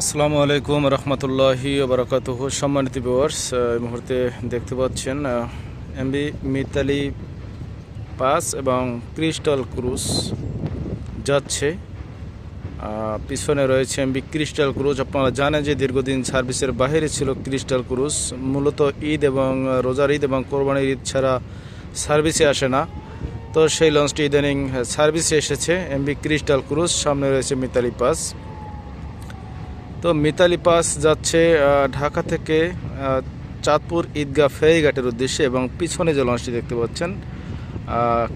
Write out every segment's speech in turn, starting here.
আসসালামু আলাইকুম রহমতুল্লাহি ওবরাকাতুহু। সম্মানিত ভিউয়ার্স, এই মুহূর্তে দেখতে পাচ্ছেন এমবি মিতালি পাস এবং ক্রিস্টাল ক্রুজ যাচ্ছে। পিছনে রয়েছে এমবি ক্রিস্টাল ক্রুজ। আপনারা জানেন যে দীর্ঘদিন সার্ভিসের বাইরে ছিল ক্রিস্টাল ক্রুজ। মূলত ঈদ এবং রোজার ঈদ এবং কোরবানির ঈদ ছাড়া সার্ভিসে আসে না। তো সেই লঞ্চটি ইদানিং সার্ভিসে এসেছে এমবি ক্রিস্টাল ক্রুজ। সামনে রয়েছে মিতালি পাস। তো মিতালি পাস যাচ্ছে ঢাকা থেকে চাঁদপুর ঈদগাহ ফেরিঘাটের উদ্দেশ্যে, এবং পিছনে যে লঞ্চটি দেখতে পাচ্ছেন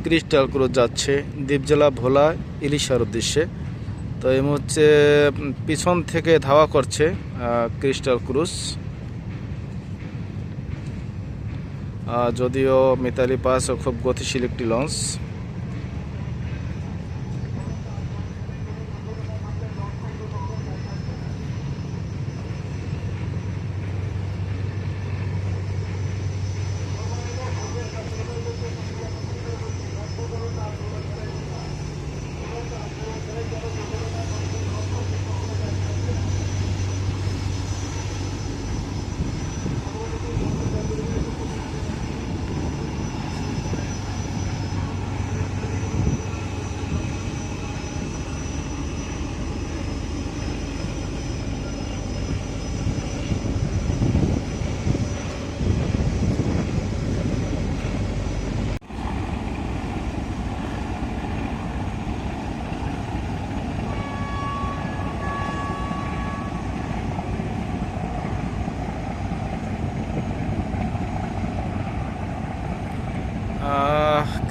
ক্রিস্টাল ক্রুজ যাচ্ছে দ্বীপজেলা ভোলা ইলিশার উদ্দেশ্যে। তো এই মুহূর্তে পিছন থেকে ধাওয়া করছে ক্রিস্টাল ক্রুজ। যদিও মিতালি পাসও খুব গতিশীল একটি লঞ্চ।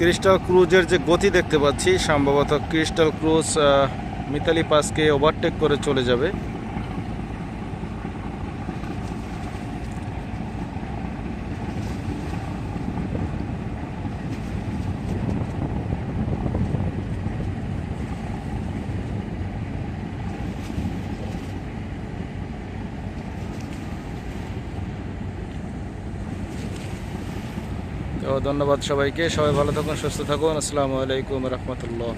ক্রিস্টাল ক্রুজের যে গতি দেখতে পাচ্ছি, সম্ভবত ক্রিস্টাল ক্রুজ মিতালি পাসকে ওভারটেক করে চলে যাবে। তো ধন্যবাদ সবাইকে। সবাই ভালো থাকুন, সুস্থ থাকুন। আসসালামু আলাইকুম রহমতুল্লাহ।